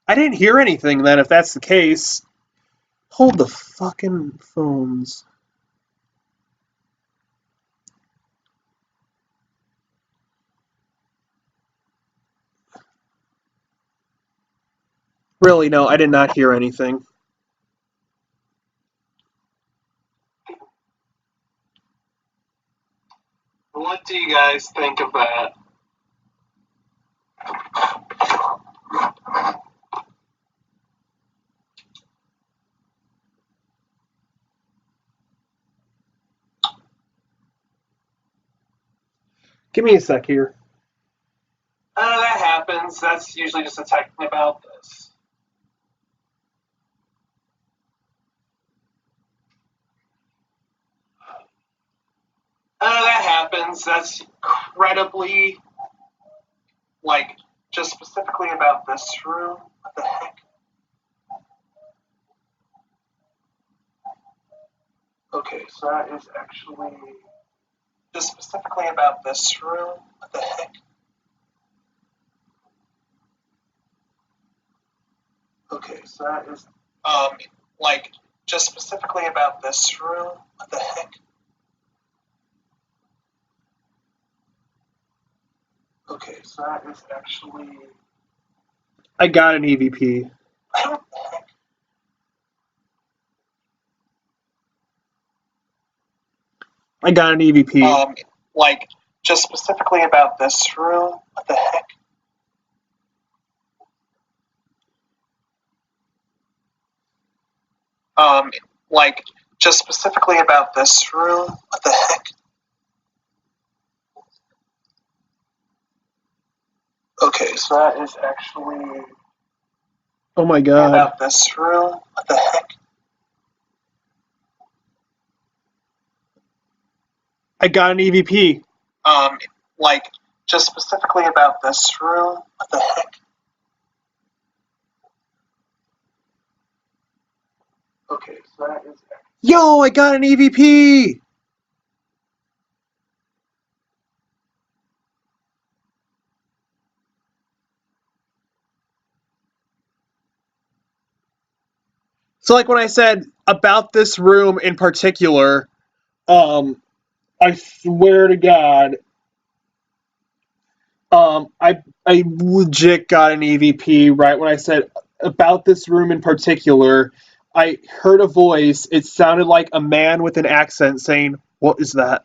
I didn't hear anything then. If that's the case, hold the fucking phones. Really, no, I did not hear anything. What do you guys think of that? Give me a sec here. That happens. That's usually just a texting about this. That happens. That's incredibly, like, just specifically about this room. What the heck? Okay, so that is actually just specifically about this room. What the heck? Okay, so that is like just specifically about this room. What the heck? Okay, so that is actually... I got an EVP. I don't... I got an EVP. Like, just specifically about this room? What the heck? Like, just specifically about this room? What the heck? Okay, so that is actually... Oh my god. About this room? What the heck? I got an EVP. Like, just specifically about this room? What the heck? Okay, so that is... Yo, I got an EVP! So, like when I said about this room in particular, I swear to God, I legit got an EVP right when I said about this room in particular. I heard a voice. It sounded like a man with an accent saying, "What is that?"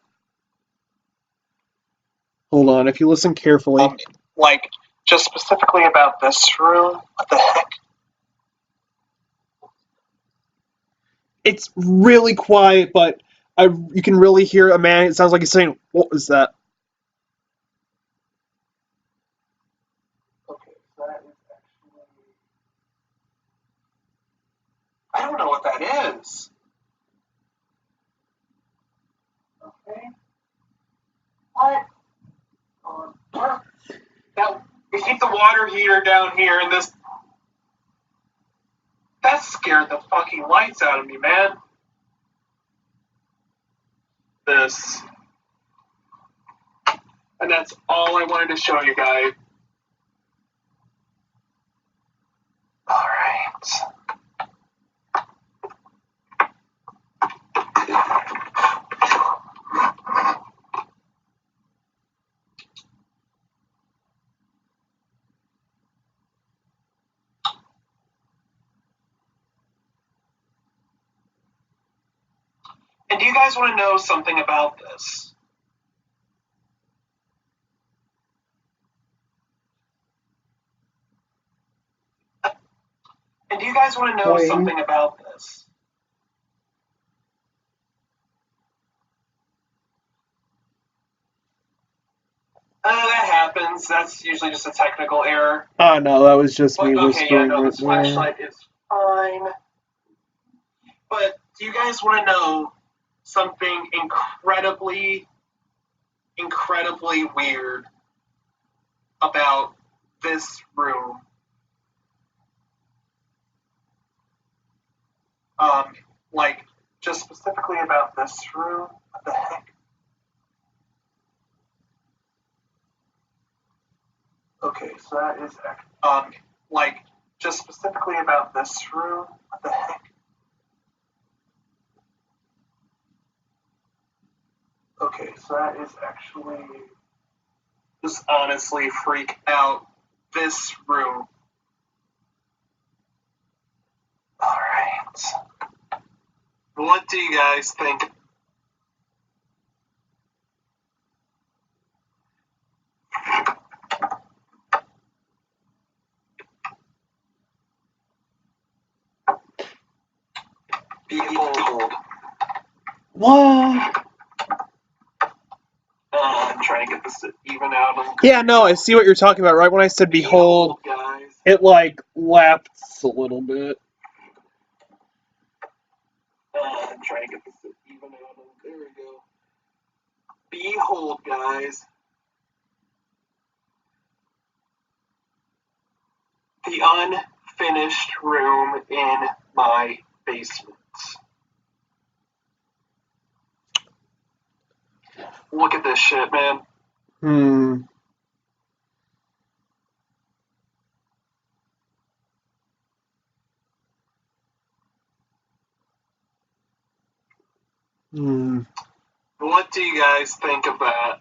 Hold on, if you listen carefully. Like, just specifically about this room? What the heck? It's really quiet, but you can really hear a man. It sounds like he's saying, "What is that?" Okay, that is actually... I don't know what that is. Okay. What? That, we keep the water heater down here, and this... That scared the fucking lights out of me, man. This. And that's all I wanted to show you guys. Alright. And do you guys want to know something about this? And do you guys want to know something about this? That happens. That's usually just a technical error. Oh, no, that was just me whispering. Okay, yeah, no, this flashlight is fine. But do you guys want to know something incredibly weird about this room? Like, just specifically about this room? What the heck? Okay, so that is, like, just specifically about this room? What the heck? Okay, so that is actually... Just honestly freak out this room. Alright. What do you guys think? Behold. What? I'm trying to get this to even out. Yeah, no, I see what you're talking about. Right when I said behold, guys. It like lapsed a little bit. I'm trying to get this to even out. There we go. Behold, guys. The unfinished room in my basement. Look at this shit, man. Hmm. What do you guys think of that?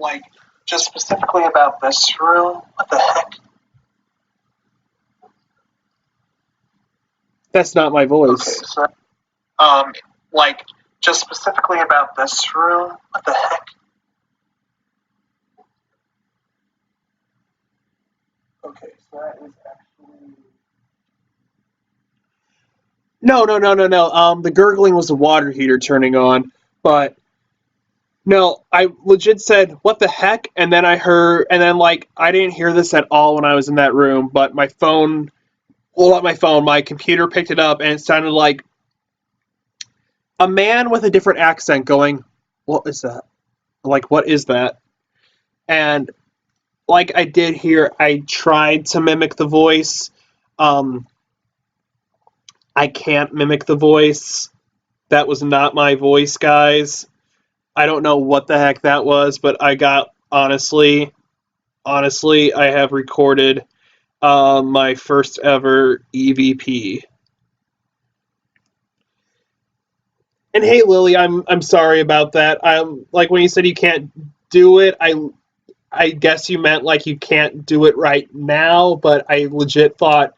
Like, just specifically about this room. What the heck? That's not my voice. Okay, so, like, just specifically about this room. What the heck? Okay, so that is actually. No. The gurgling was the water heater turning on, but no, I legit said, "What the heck?" And then I didn't hear this at all when I was in that room, but my phone, well, not my phone, my computer picked it up, and it sounded like a man with a different accent going, "What is that? Like, what is that?" And like I did here, I tried to mimic the voice. Um, I can't mimic the voice. That was not my voice, guys. I don't know what the heck that was, but I got honestly, I have recorded my first ever EVP. And hey, Lily, I'm sorry about that. I'm like when you said you can't do it, I guess you meant like you can't do it right now, but I legit thought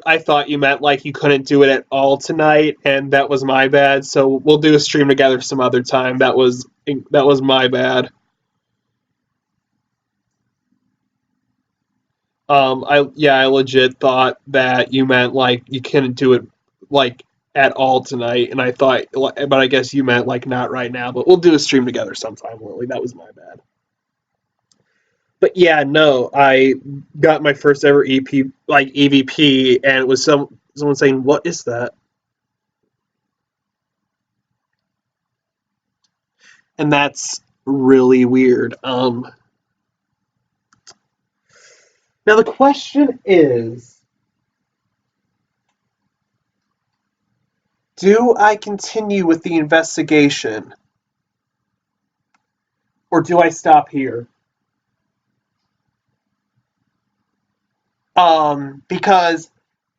I thought you meant like you couldn't do it at all tonight, and that was my bad. So we'll do a stream together some other time. That was my bad. I legit thought that you meant like you couldn't do it like at all tonight, and I thought, but I guess you meant like not right now. But we'll do a stream together sometime, Lily. That was my bad. But yeah, no, I got my first ever EVP, and it was someone saying, "What is that?" And that's really weird. Now the question is, do I continue with the investigation, or do I stop here? Because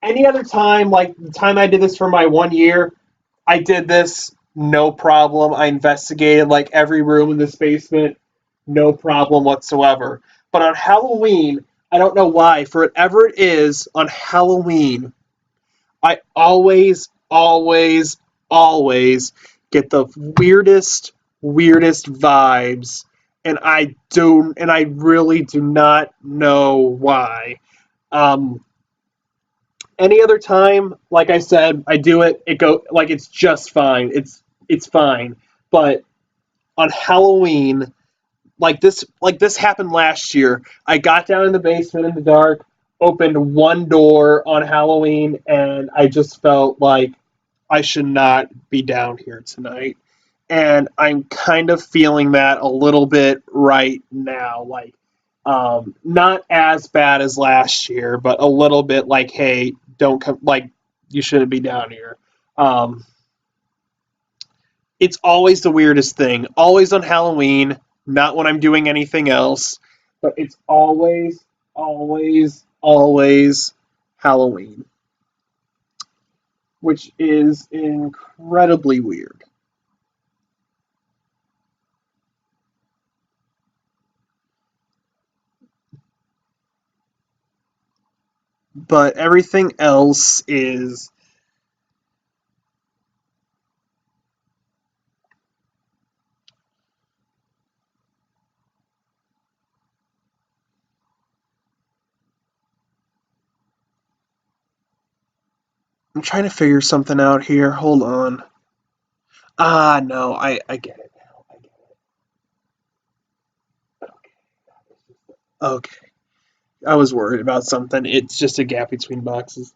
any other time, like the time I did this for my 1 year, I did this no problem. I investigated like every room in this basement, no problem whatsoever. But on Halloween, I don't know why, for whatever it is, on Halloween, I always get the weirdest vibes, and I really do not know why. Um, any other time, like I said, I do it. It go like it's just fine. It's fine. But on Halloween, like this happened last year. I got down in the basement in the dark, opened one door on Halloween, and I just felt like I should not be down here tonight. And I'm kind of feeling that a little bit right now. Like, not as bad as last year, but a little bit like, hey, don't come, like, you shouldn't be down here. Um, it's always the weirdest thing. Always on Halloween, not when I'm doing anything else, but it's always Halloween, which is incredibly weird. But everything else is. I'm trying to figure something out here. Hold on. Ah, no, I get it now. I get it. Okay. I was worried about something. It's just a gap between boxes.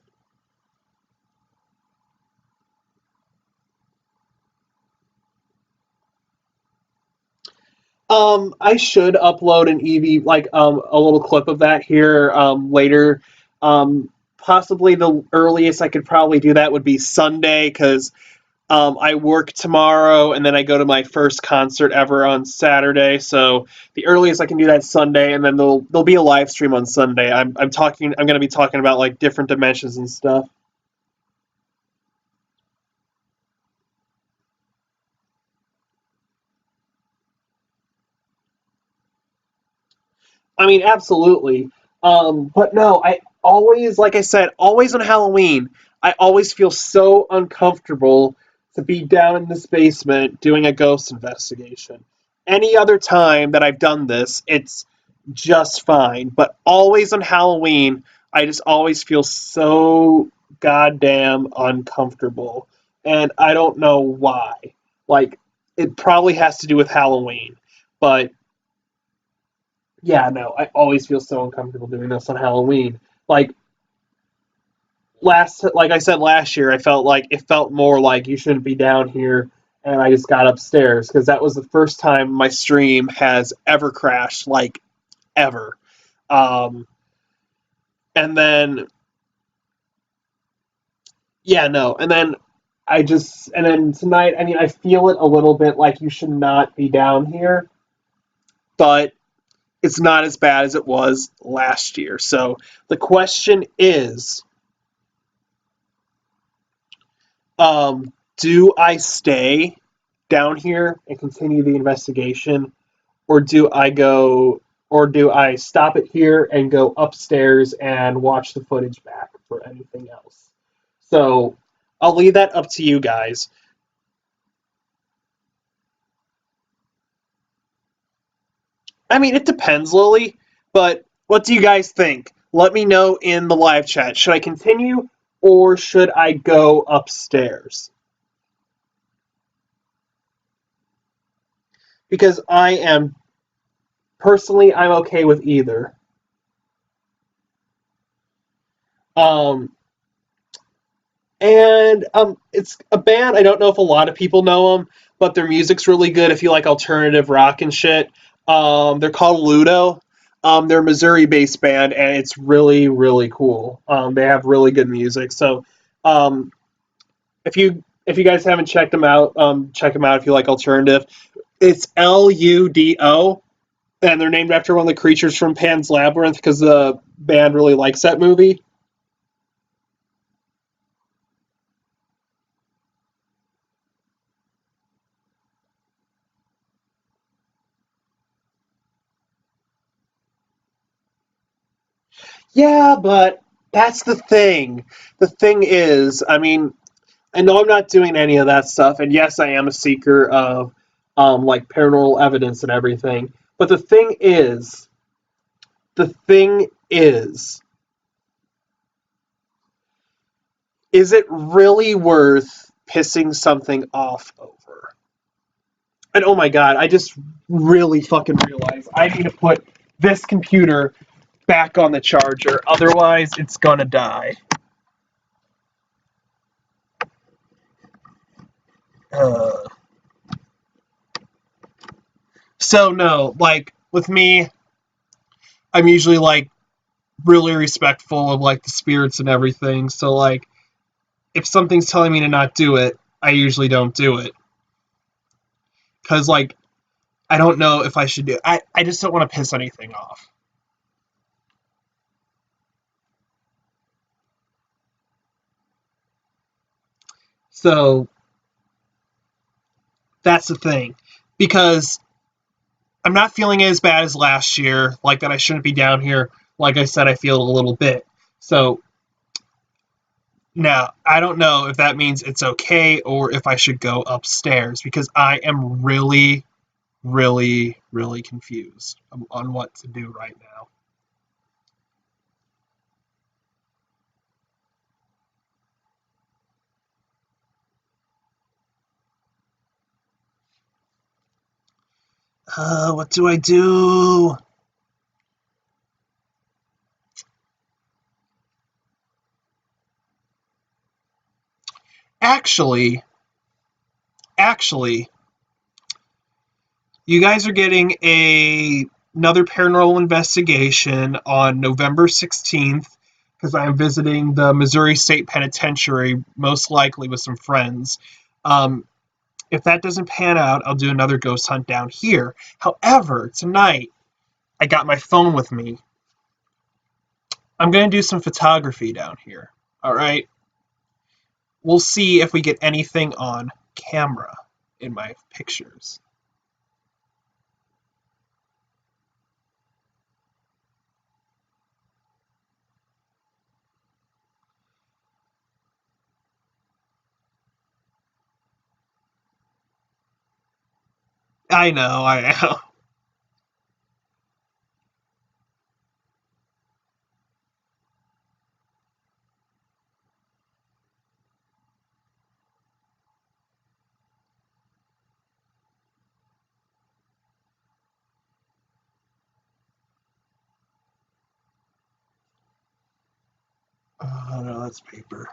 I should upload an a little clip of that here later. Possibly the earliest I could probably do that would be Sunday because I work tomorrow and then I go to my first concert ever on Saturday. So the earliest I can do that Sunday, and then there'll be a live stream on Sunday. I'm going to be talking about like different dimensions and stuff. I mean, absolutely. But no, I always, like I said, always on Halloween, I always feel so uncomfortable to be down in this basement doing a ghost investigation. Any other time that I've done this, it's just fine. But always on Halloween, I just always feel so goddamn uncomfortable. And I don't know why. Like, it probably has to do with Halloween. But yeah, no, I always feel so uncomfortable doing this on Halloween. Like like I said last year, I felt like it felt more like you shouldn't be down here, and I just got upstairs because that was the first time my stream has ever crashed, like ever. Um, and then yeah, no, and then tonight, I mean, I feel it a little bit like you should not be down here, but it's not as bad as it was last year. So the question is, do I stay down here and continue the investigation, or do I stop it here and go upstairs and watch the footage back for anything else? So I'll leave that up to you guys. I mean, it depends, Lily, but what do you guys think? Let me know in the live chat. Should I continue or should I go upstairs? Because I'm okay with either. Um, and it's a band. I don't know if a lot of people know them, but their music's really good if you like alternative rock and shit. They're called Ludo. They're a Missouri-based band, and it's really, really cool. They have really good music. So, um, if you guys haven't checked them out, check them out if you like alternative. It's Ludo, and they're named after one of the creatures from Pan's Labyrinth because the band really likes that movie. Yeah, but that's the thing. The thing is, I mean, I know I'm not doing any of that stuff, and yes, I am a seeker of like paranormal evidence and everything. But the thing is it really worth pissing something off over? And oh my god, I just really fucking realized I need to put this computer back on the charger, otherwise it's gonna die. Uh, so no, like with me, I'm usually like really respectful of like the spirits and everything. So like if something's telling me to not do it, I usually don't do it. Cause like I don't know if I should do it. I just don't want to piss anything off. So that's the thing. Because I'm not feeling it as bad as last year, like that I shouldn't be down here. Like I said, I feel it a little bit. So now I don't know if that means it's okay or if I should go upstairs because I am really, really, really confused on what to do right now. What do I do? Actually, actually, you guys are getting another paranormal investigation on November 16th because I'm visiting the Missouri State Penitentiary, most likely with some friends. Um, if that doesn't pan out, I'll do another ghost hunt down here. However, tonight I got my phone with me. I'm going to do some photography down here. All right. We'll see if we get anything on camera in my pictures. I know, I know. Oh no, that's paper.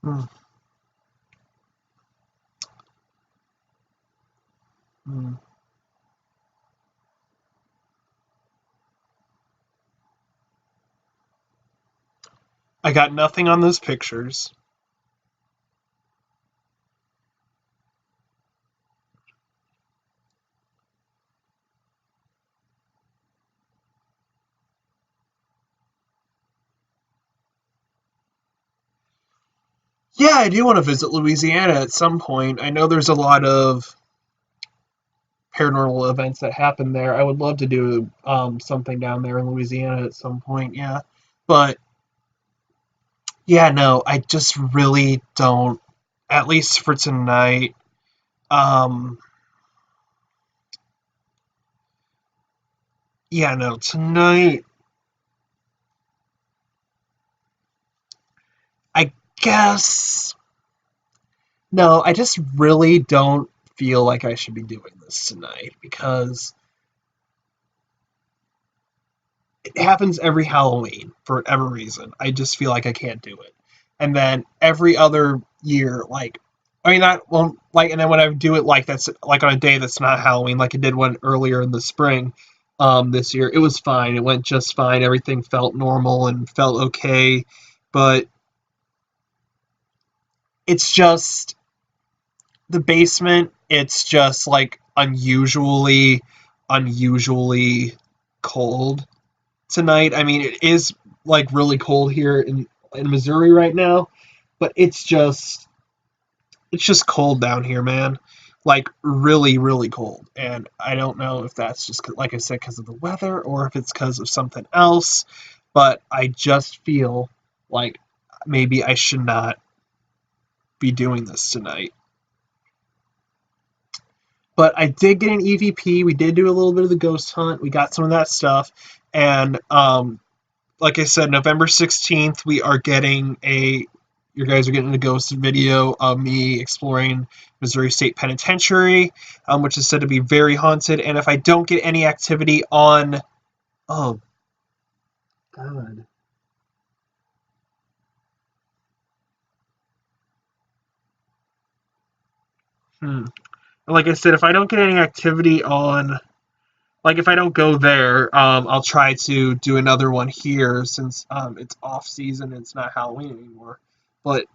Hmm. Hmm. I got nothing on those pictures. Yeah, I do want to visit Louisiana at some point. I know there's a lot of paranormal events that happen there. I would love to do something down there in Louisiana at some point. Yeah, but yeah, no, I just really don't. At least for tonight. Um, yeah, no, tonight. I guess no. I just really don't feel like I should be doing this tonight because it happens every Halloween for whatever reason. I just feel like I can't do it. And then every other year, like, I mean, not well, like, and then when I do it, like that's like on a day that's not Halloween, like I did one earlier in the spring, this year, it was fine. It went just fine. Everything felt normal and felt okay, but it's just the basement. It's just like unusually cold tonight. I mean, it is like really cold here in Missouri right now, but it's just cold down here, man. Like really cold, and I don't know if that's just like I said because of the weather or if it's because of something else. But I just feel like maybe I should not be doing this tonight. But I did get an EVP. We did do a little bit of the ghost hunt. We got some of that stuff, and like I said, November 16th, we are getting a. You guys are getting a ghost video of me exploring Missouri State Penitentiary, which is said to be very haunted. And if I don't get any activity on. Oh, God. Hmm. Like I said, if I don't get any activity on. Like if I don't go there, I'll try to do another one here since it's off season and it's not Halloween anymore. But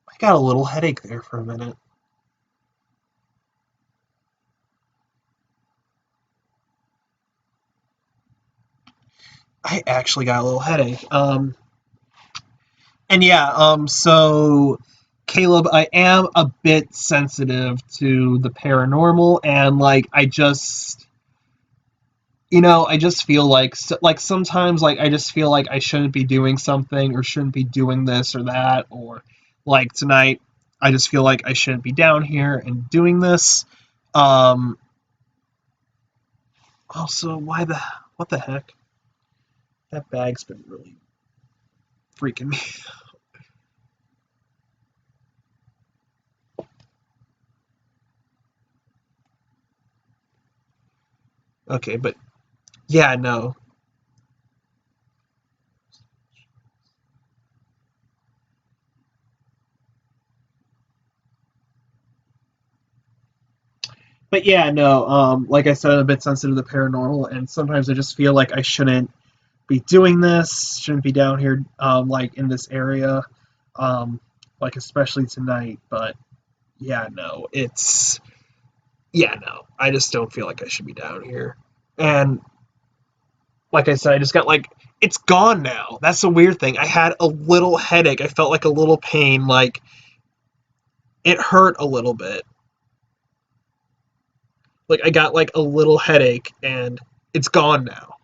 I got a little headache there for a minute. I actually got a little headache. And yeah, so Caleb, I am a bit sensitive to the paranormal, and like I just feel like sometimes like I just feel like I shouldn't be doing something or shouldn't be doing this or that, or like tonight I just feel like I shouldn't be down here and doing this. Um, Also, what the heck? That bag's been really freaking me. Okay, but yeah, no. But yeah, no, like I said, I'm a bit sensitive to the paranormal, and sometimes I just feel like I shouldn't be doing this, shouldn't be down here, like in this area, um, like especially tonight. But yeah, no, yeah, no, I just don't feel like I should be down here. And like I said, I just got like, it's gone now. That's the weird thing. I had a little headache. I felt like a little pain, like it hurt a little bit. Like I got like a little headache and it's gone now,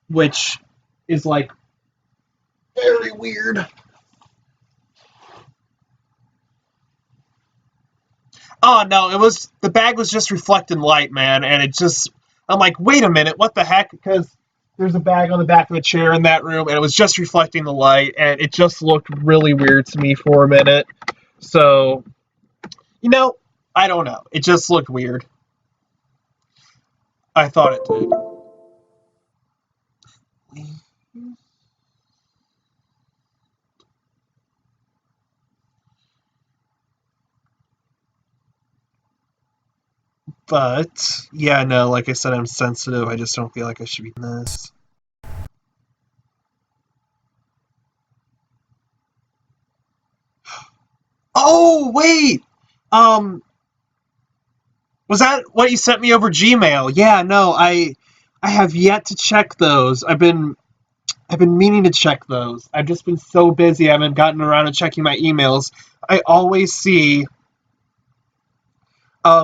which is like very weird. Oh no, it was the bag was just reflecting light, man, and it just I'm like, wait a minute, what the heck? Because there's a bag on the back of the chair in that room, and it was just reflecting the light, and it just looked really weird to me for a minute. So, you know, I don't know. It just looked weird. I thought it did. But yeah, no, like I said, I'm sensitive. I just don't feel like I should be doing this. Oh wait, um, was that what you sent me over Gmail? Yeah, no, I have yet to check those. I've been meaning to check those. I've just been so busy. I haven't gotten around to checking my emails. I always see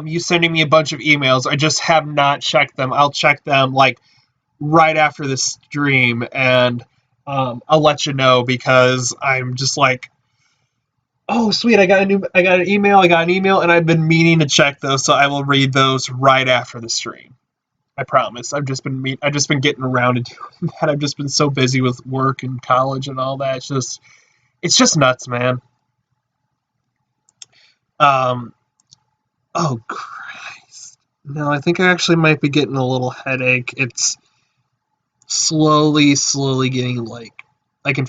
you sending me a bunch of emails. I just have not checked them. I'll check them like right after the stream, and I'll let you know because I'm just like, oh sweet, I got an email, and I've been meaning to check those, so I will read those right after the stream. I promise. I've just been getting around to doing that. I've just been so busy with work and college and all that. It's just nuts, man. Um, oh Christ. No, I think I actually might be getting a little headache. It's slowly getting like I can.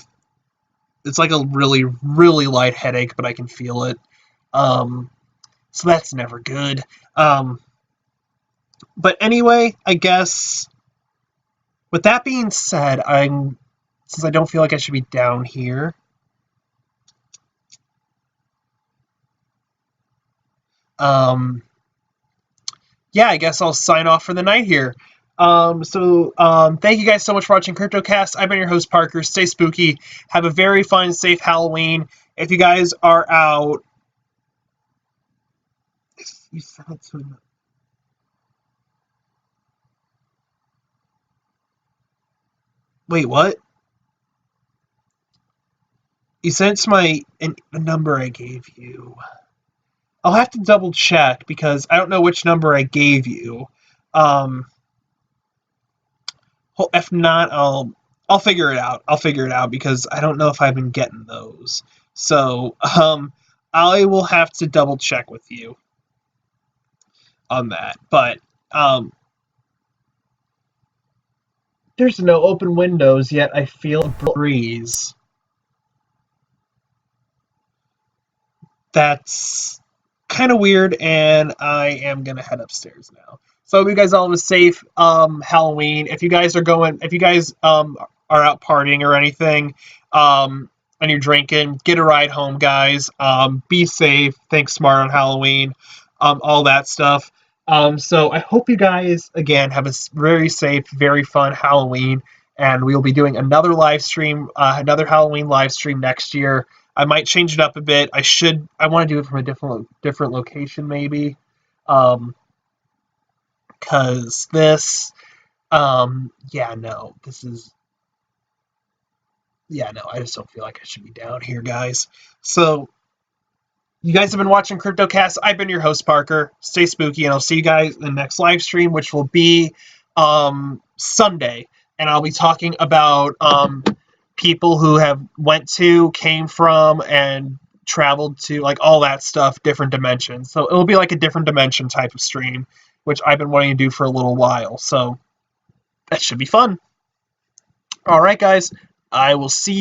It's like a really light headache, but I can feel it. Um, so that's never good. Um, but anyway, I guess with that being said, I'm since I don't feel like I should be down here. Um, yeah, I guess I'll sign off for the night here. Thank you guys so much for watching Cryptocast. I've been your host, Parker. Stay spooky. Have a very fun, safe Halloween. If you guys are out, if you sent it to me. Wait, what? You sent it to a number I gave you. I'll have to double check because I don't know which number I gave you. Um, if not, I'll figure it out. I'll figure it out because I don't know if I've been getting those. So, I will have to double check with you on that. But there's no open windows yet. I feel a breeze. That's kind of weird, and I am gonna head upstairs now. So I hope you guys all have a safe Halloween. If you guys are out partying or anything, and you're drinking, get a ride home, guys. Be safe, think smart on Halloween, all that stuff. So I hope you guys again have a very safe, very fun Halloween, and we will be doing another live stream, another Halloween live stream next year. I might change it up a bit. I want to do it from a different location maybe. Cause this yeah, no, this is yeah, no, I just don't feel like I should be down here, guys. So you guys have been watching CryptoCast. I've been your host, Parker. Stay spooky, and I'll see you guys in the next live stream, which will be Sunday. And I'll be talking about people who have came from, and traveled to, like all that stuff, different dimensions. So it'll be like a different dimension type of stream, which I've been wanting to do for a little while. So that should be fun. All right, guys. I will see you.